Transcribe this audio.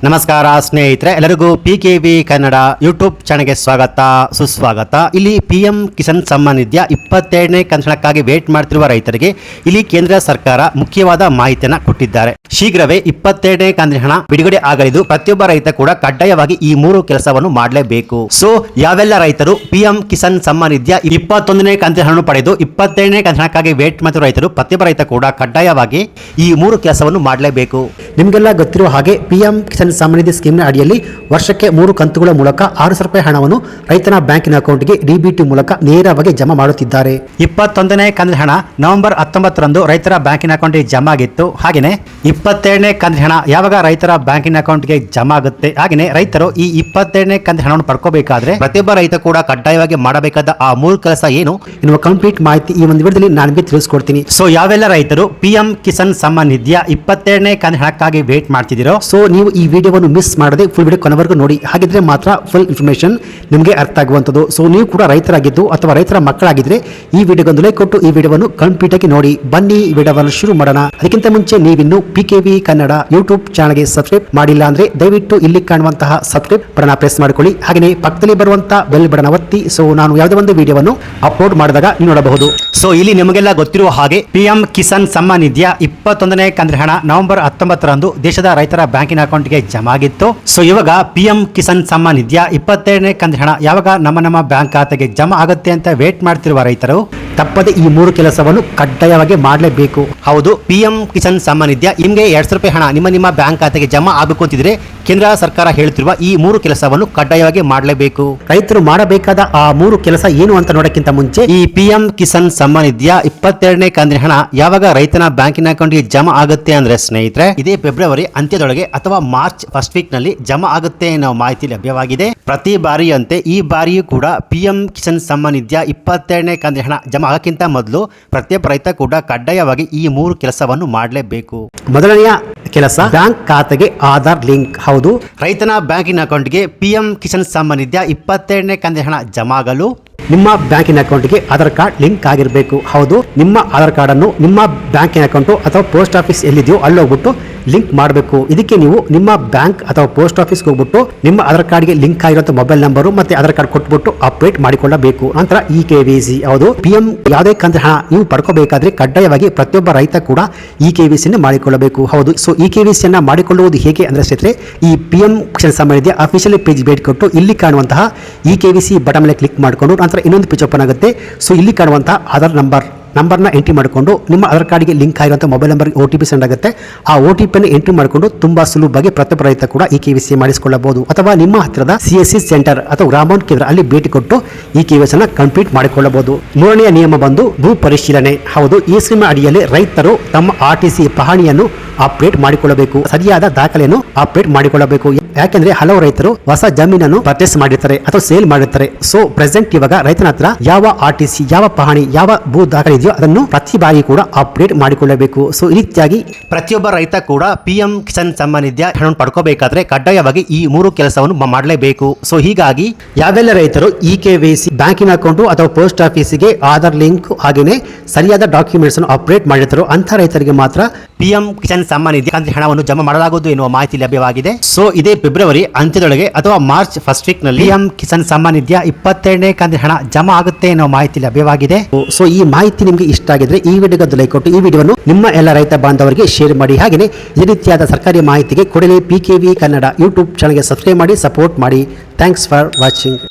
ನಮಸ್ಕಾರ ಸ್ನೇಹಿತರೆ, ಎಲ್ಲರಿಗೂ PKV ಕನ್ನಡ ಯೂಟ್ಯೂಬ್ ಚಾನಲ್ಗೆ ಸ್ವಾಗತ ಸುಸ್ವಾಗತ. ಇಲ್ಲಿ PM ಕಿಸಾನ್ ಸಮ್ಮಾನ್ ನಿಧಿಯ 22ನೇ ಕಂತಿನಕ್ಕಾಗಿ ವೇಟ್ ಮಾಡ್ತಿರುವ ರೈತರಿಗೆ ಇಲ್ಲಿ ಕೇಂದ್ರ ಸರ್ಕಾರ ಮುಖ್ಯವಾದ ಮಾಹಿತಿಯನ್ನು ಕೊಟ್ಟಿದ್ದಾರೆ. ಶೀಘ್ರವೇ 22ನೇ ಕಂತಿನ ಹಣ ಬಿಡುಗಡೆ ಆಗಲಿದ್ದು ಪ್ರತಿಯೊಬ್ಬ ರೈತ ಕೂಡ ಕಡ್ಡಾಯವಾಗಿ ಈ 3 ಕೆಲಸವನ್ನು ಮಾಡಲೇಬೇಕು. ಸೊ ಯಾವೆಲ್ಲ ರೈತರು PM ಕಿಸಾನ್ ಸಮ್ಮಾನ್ ನಿಧಿಯ 21ನೇ ಕಂತಿನ ಹಣ ಪಡೆದು 22ನೇ ಕಂತಿನಕ್ಕಾಗಿ ವೇಟ್ ಮಾಡ್ತಿರುವ ರೈತರು ಪ್ರತಿಯೊಬ್ಬ ರೈತ ಕೂಡ ಕಡ್ಡಾಯವಾಗಿ ಈ 3 ಕೆಲಸವನ್ನು ಮಾಡಲೇಬೇಕು. ನಿಮಗೆಲ್ಲ ಗೊತ್ತಿರುವ ಹಾಗೆ PM ಕಿಸಾನ್ ಸಮ್ಮಾನ್ ನಿಧಿ ಸ್ಕೀಮ್ನ ಅಡಿಯಲ್ಲಿ ವರ್ಷಕ್ಕೆ 3 ಕಂತುಗಳ ಮೂಲಕ 6,000 ರೂಪಾಯಿ ಹಣವನ್ನು ರೈತನ ಬ್ಯಾಂಕಿನ ಅಕೌಂಟ್ಗೆ DBT ಮೂಲಕ ನೇರವಾಗಿ ಜಮಾ ಮಾಡುತ್ತಿದ್ದಾರೆ. 21ನೇ ಕಂತಿನ ಹಣ ನವೆಂಬರ್ 19ರಂದು ರೈತರ ಬ್ಯಾಂಕಿನ ಅಕೌಂಟ್ಗೆ ಜಮಾ ಆಗಿತ್ತು. ಹಾಗೆಯೇ 22ನೇ ಕಂತಿನ ಹಣ ಯಾವಾಗ ರೈತರ ಬ್ಯಾಂಕಿನ ಅಕೌಂಟ್ಗೆ ಜಮಾ ಆಗುತ್ತೆ, ಹಾಗೆಯೇ ರೈತರು ಈ 22ನೇ ಕಂತಿನ ಹಣವನ್ನು ಪಡ್ಕೋಬೇಕಾದ್ರೆ ಪ್ರತಿಯೊಬ್ಬ ರೈತ ಕೂಡ ಕಡ್ಡಾಯವಾಗಿ ಮಾಡಬೇಕಾದ ಆ 3 ಕೆಲಸ ಏನು ಎನ್ನುವ ಕಂಪ್ಲೀಟ್ ಮಾಹಿತಿ ಈ ಒಂದು ವಿಡಿಯೋದಲ್ಲಿ ನಾನು ನಿಮಗೆ ತಿಳಿಸ್ಕೊಡ್ತೀನಿ. ಸೊ ಯಾವೆಲ್ಲ ರೈತರು PM ಕಿಸಾನ್ ಸಮ್ಮಾನ್ ನಿಧಿಯ 22ನೇ ಕಂತಿನ ಹಣಕ್ಕಾಗಿ ವೇಟ್ ಮಾಡ್ತಿದ್ದೀರೋ, ಸೊ ನೀವು ಈ ವಿಡಿಯೋವನ್ನು ಮಿಸ್ ಮಾಡದೆ ಫುಲ್ ವಿಡಿಯೋ ಕೊನೆವರೆಗೂ ನೋಡಿ. ಹಾಗಿದ್ರೆ ಮಾತ್ರ ಫುಲ್ ಇನ್ಫಾರ್ಮೇಶನ್ ನಿಮಗೆ ಅರ್ಥ ಆಗುವಂಥದ್ದು. ಸೊ ನೀವು ಕೂಡ ರೈತರಾಗಿದ್ದು ಅಥವಾ ರೈತರ ಮಕ್ಕಳಾಗಿದ್ರೆ ಈ ವಿಡಿಯೋಗೊಂದು ಲೈಕ್ ಕೊಟ್ಟು ಈ ವಿಡಿಯೋವನ್ನು ಕಂಪ್ಲೀಟ್ ಆಗಿ ನೋಡಿ. ಬನ್ನಿ ವಿಡಿಯೋವನ್ನು ಶುರು ಮಾಡೋಣ. ಅದಕ್ಕಿಂತ ಮುಂಚೆ ನೀವಿನ್ನು PKV ಕನ್ನಡ ಯೂಟ್ಯೂಬ್ ಚಾನಲ್ಗೆ ಸಬ್ಸ್ಕ್ರೈಬ್ ಮಾಡಿಲ್ಲ ಅಂದ್ರೆ ದಯವಿಟ್ಟು ಇಲ್ಲಿ ಕಾಣುವಂತಹ ಸಬ್ಸ್ಕ್ರೈಬ್ ಬಟನ್ ಪ್ರೆಸ್ ಮಾಡಿಕೊಳ್ಳಿ. ಹಾಗೆಯೇ ಪಕ್ಕದಲ್ಲಿ ಬರುವಂತಹ ಬೆಲ್ ಬಟನ್ ಒತ್ತಿ. ಸೊ ನಾನು ಯಾವುದೇ ಒಂದು ವಿಡಿಯೋವನ್ನು ಅಪ್ಲೋಡ್ ಮಾಡಿದಾಗ ನೀವು ನೋಡಬಹುದು. ಸೊ ಇಲ್ಲಿ ನಿಮಗೆಲ್ಲ ಗೊತ್ತಿರುವ ಹಾಗೆ PM ಕಿಸಾನ್ ಸಮ್ಮಾನ್ ನಿಧಿಯ 21ನೇ ಕಂತಿನ ಹಣ ನವೆಂಬರ್ 19ರಂದು ದೇಶದ ರೈತರ ಬ್ಯಾಂಕಿನ ಅಕೌಂಟ್ಗೆ ಜಮಾ ಆಗಿತ್ತು. ಸೊ ಇವಾಗ PM ಕಿಸಾನ್ ಸಮ್ಮಾನ್ ನಿಧಿಯ 22ನೇ ಕಂತಿನ ಹಣ ಯಾವಾಗ ನಮ್ಮ ಬ್ಯಾಂಕ್ ಖಾತೆಗೆ ಜಮಾ ಆಗುತ್ತೆ ಅಂತ ವೇಟ್ ಮಾಡ್ತಿರುವ ರೈತರು ತಪ್ಪದೆ ಈ 3 ಕೆಲಸವನ್ನು ಕಡ್ಡಾಯವಾಗಿ ಮಾಡಲೇಬೇಕು. ಹೌದು, PM ಕಿಸಾನ್ ಸಮ್ಮಾನ್ ನಿಧಿಯ ನಿಮಗೆ 2,000 ರೂಪಾಯಿ ಹಣ ನಿಮ್ಮ ಬ್ಯಾಂಕ್ ಖಾತೆಗೆ ಜಮಾ ಆಗಬೇಕು ಅಂತಿದ್ರೆ ಕೇಂದ್ರ ಸರ್ಕಾರ ಹೇಳುತ್ತಿರುವ ಈ 3 ಕೆಲಸವನ್ನು ಕಡ್ಡಾಯವಾಗಿ ಮಾಡಲೇಬೇಕು. ರೈತರು ಮಾಡಬೇಕಾದ ಆ 3 ಕೆಲಸ ಏನು ಅಂತ ನೋಡಕ್ಕಿಂತ ಮುಂಚೆ ಈ PM ಕಿಸಾನ್ ಸಮ್ಮಾನ್ ನಿಧಿಯ 22ನೇ ಕಂತಿನ ಹಣ ಯಾವಾಗ ರೈತನ ಬ್ಯಾಂಕಿನ ಅಕೌಂಟ್ಗೆ ಜಮಾ ಆಗುತ್ತೆ ಅಂದ್ರೆ ಸ್ನೇಹಿತರೆ, ಇದೇ ಫೆಬ್ರವರಿ ಅಂತ್ಯದೊಳಗೆ ಅಥವಾ ಮಾರ್ಚ್ ಫಸ್ಟ್ ವೀಕ್ ನಲ್ಲಿ ಜಮಾ ಆಗುತ್ತೆ ಅನ್ನೋ ಮಾಹಿತಿ ಲಭ್ಯವಾಗಿದೆ. ಪ್ರತಿ ಬಾರಿಯಂತೆ ಈ ಬಾರಿಯೂ ಕೂಡ PM ಕಿಸಾನ್ ಸಮ್ಮಾನ್ ನಿಧಿಯ 22ನೇ ಕಂತಿನ ಹಣ ಜಮಾ ಆಗಕ್ಕಿಂತ ಮೊದಲು ಪ್ರತಿಯೊಬ್ಬ ರೈತ ಕೂಡ ಕಡ್ಡಾಯವಾಗಿ ಈ 3 ಕೆಲಸವನ್ನು ಮಾಡಲೇಬೇಕು. ಮೊದಲನೆಯ ಕೆಲಸ, ಬ್ಯಾಂಕ್ ಖಾತೆಗೆ ಆಧಾರ್ ಲಿಂಕ್. ಹೌದು, ರೈತನ ಬ್ಯಾಂಕಿನ ಅಕೌಂಟ್ಗೆ PM ಕಿಸಾನ್ ಸಮ್ಮಾನ್ ನಿಧಿಯ 22ನೇ ಕಂತಿನ ಹಣ ಜಮಾ ಆಗಲು ನಿಮ್ಮ ಬ್ಯಾಂಕಿನ ಅಕೌಂಟ್ಗೆ ಆಧಾರ್ ಕಾರ್ಡ್ ಲಿಂಕ್ ಆಗಿರಬೇಕು. ಹೌದು, ನಿಮ್ಮ ಆಧಾರ್ ಕಾರ್ಡ್ ಅನ್ನು ನಿಮ್ಮ ಬ್ಯಾಂಕಿನ ಅಕೌಂಟು ಅಥವಾ ಪೋಸ್ಟ್ ಆಫೀಸ್ ಎಲ್ಲಿದೆಯೋ ಅಲ್ಲಿ ಹೋಗ್ಬಿಟ್ಟು ಲಿಂಕ್ ಮಾಡಬೇಕು. ಇದಕ್ಕೆ ನೀವು ನಿಮ್ಮ ಬ್ಯಾಂಕ್ ಅಥವಾ ಪೋಸ್ಟ್ ಆಫೀಸ್ಗೆ ಹೋಗ್ಬಿಟ್ಟು ನಿಮ್ಮ ಆಧಾರ್ ಕಾರ್ಡ್ಗೆ ಲಿಂಕ್ ಆಗಿರುವಂತಹ ಮೊಬೈಲ್ ನಂಬರು ಮತ್ತೆ ಆಧಾರ್ ಕಾರ್ಡ್ ಕೊಟ್ಬಿಟ್ಟು ಅಪ್ಡೇಟ್ ಮಾಡಿಕೊಳ್ಳಬೇಕು. ನಂತರ EKYC. ಹೌದು, PM ಯಾವುದೇ ಕಂತಿನ ಹಣ ನೀವು ಪಡ್ಕೋಬೇಕಾದ್ರೆ ಕಡ್ಡಾಯವಾಗಿ ಪ್ರತಿಯೊಬ್ಬ ರೈತ ಕೂಡ EKYC ಮಾಡಿಕೊಳ್ಳಬೇಕು. ಹೌದು, ಸೊ EKYC ಮಾಡಿಕೊಳ್ಳುವುದು ಹೇಗೆ ಅಂದ್ರೆ ಸ್ನೇಹಿತರೆ, ಈ PM ಕಿಸಾನ್ ಸಮ್ಮಾನ್ ನಿಧಿಯ ಅಫಿಷಿಯಲ್ ಪೇಜ್ ಭೇಟಿ ಕೊಟ್ಟು ಇಲ್ಲಿ ಕಾಣುವಂತಹ EKYC ಬಟನ್ ಮೇಲೆ ಕ್ಲಿಕ್ ಮಾಡಿಕೊಂಡು ನಂತರ ಇನ್ನೊಂದು ಪೇಜ್ ಓಪನ್ ಆಗುತ್ತೆ. ಸೊ ಇಲ್ಲಿ ಕಾಣುವಂತಹ ಆಧಾರ್ ನಂಬರ್ನ ಎಂಟ್ರಿ ಮಾಡಿಕೊಂಡು ನಿಮ್ಮ ಆಧಾರ್ ಕಾರ್ಡ್ಗೆ ಲಿಂಕ್ ಆಗಿರುವಂಥ ಮೊಬೈಲ್ ನಂಬರ್ಗೆ OTP ಸೆಂಡ್ ಆಗುತ್ತೆ. ಆ OTP ಎಂಟ್ರಿ ಮಾಡಿಕೊಂಡು ತುಂಬಾ ಸುಲಭವಾಗಿ ಪ್ರತಿಯೊಬ್ಬ ರೈತ ಕೂಡ EKYC ಮಾಡಿಸಿಕೊಳ್ಳಬಹುದು. ಅಥವಾ ನಿಮ್ಮ ಹತ್ತಿರದ CSC ಸೆಂಟರ್ ಅಥವಾ ಗ್ರಾಮೋನ್ ಕೇಂದ್ರ ಅಲ್ಲಿ ಭೇಟಿ ಕೊಟ್ಟು EKYC ಕಂಪ್ಲೀಟ್ ಮಾಡಿಕೊಳ್ಳಬಹುದು. ಮೂರನೆಯ ನಿಯಮ ಬಂದು ಭೂ ಪರಿಶೀಲನೆ. ಹೌದು, ಈ ಸ್ಕೀಮ್ ಅಡಿಯಲ್ಲಿ ರೈತರು ತಮ್ಮ RTC ಪಹಣಿಯನ್ನು ಅಪ್ಡೇಟ್ ಮಾಡಿಕೊಳ್ಳಬೇಕು. ಸರಿಯಾದ ದಾಖಲೆಯನ್ನು ಅಪ್ಡೇಟ್ ಮಾಡಿಕೊಳ್ಳಬೇಕು. ಯಾಕೆಂದ್ರೆ ಹಲವು ರೈತರು ಹೊಸ ಜಮೀನನ್ನು ಪರ್ಚೇಸ್ ಮಾಡಿರ್ತಾರೆ ಅಥವಾ ಸೇಲ್ ಮಾಡಿರ್ತಾರೆ. ಸೊ ಪ್ರೆಸೆಂಟ್ ಇವಾಗ ರೈತನ ಹತ್ರ ಯಾವ RTC, ಯಾವ ಪಹಣಿ, ಯಾವ ಭೂ ದಾಖಲೆ ಇದೆಯೋ ಅದನ್ನು ಪ್ರತಿ ಬಾರಿ ಕೂಡ ಅಪ್ಡೇಟ್ ಮಾಡಿಕೊಳ್ಳಬೇಕು. ಸೊ ಈ ರೀತಿಯಾಗಿ ಪ್ರತಿಯೊಬ್ಬ ರೈತ ಕೂಡ PM ಕಿಸಾನ್ ಸಮ್ಮಾನ್ ನಿಧಿಯ ಹಣ ಪಡ್ಕೋಬೇಕಾದ್ರೆ ಕಡ್ಡಾಯವಾಗಿ ಈ 3 ಕೆಲಸವನ್ನು ಮಾಡಲೇಬೇಕು. ಸೊ ಹೀಗಾಗಿ ಯಾವೆಲ್ಲ ರೈತರು EKYC, ಬ್ಯಾಂಕಿನ ಅಕೌಂಟು ಅಥವಾ ಪೋಸ್ಟ್ ಆಫೀಸಿಗೆ ಆಧಾರ್ ಲಿಂಕ್ ಹಾಗೆಯೇ ಸರಿಯಾದ ಡಾಕ್ಯುಮೆಂಟ್ಸ್ ಅನ್ನು ಅಪ್ಡೇಟ್ ಮಾಡಿರ್ತಾರೋ ಅಂತ ರೈತರಿಗೆ ಮಾತ್ರ PM ಕಿಸಾನ್ ಸಮ್ಮಾನ್ ನಿಧಿ ಹಣವನ್ನು ಜಮಾ ಮಾಡಲಾಗುವುದು ಎನ್ನುವ ಮಾಹಿತಿ ಲಭ್ಯವಾಗಿದೆ. ಸೊ ಇದೇ ಫೆಬ್ರವರಿ ಅಂತ್ಯದೊಳಗೆ ಅಥವಾ ಮಾರ್ಚ್ ಫಸ್ಟ್ ವೀಕ್ ನಲ್ಲಿ PM ಕಿಸಾನ್ ಸಮ್ಮಾನ್ ನಿಧಿಯ 22ನೇ ಕಂತಿನ ಹಣ ಜಮಾ ಆಗುತ್ತೆ ಎನ್ನುವ ಮಾಹಿತಿ ಲಭ್ಯವಾಗಿದೆ. ಸೊ ಈ ಮಾಹಿತಿ ನಿಮಗೆ ಇಷ್ಟ ಆಗಿದ್ರೆ ಈ ವಿಡಿಯೋಗೆ ಲೈಕ್ ಕೊಟ್ಟು ಈ ವಿಡಿಯೋವನ್ನು ನಿಮ್ಮ ಎಲ್ಲ ರೈತ ಬಾಂಧವರಿಗೆ ಶೇರ್ ಮಾಡಿ. ಹಾಗೆಯೇ ಈ ರೀತಿಯಾದ ಸರ್ಕಾರಿ ಮಾಹಿತಿಗೆ ಕೂಡಲೇ PKV ಕನ್ನಡ ಯೂಟ್ಯೂಬ್ ಚಾನಲ್ಗೆ ಸಬ್ಸ್ಕ್ರೈಬ್ ಮಾಡಿ, ಸಪೋರ್ಟ್ ಮಾಡಿ. Thanks for watching.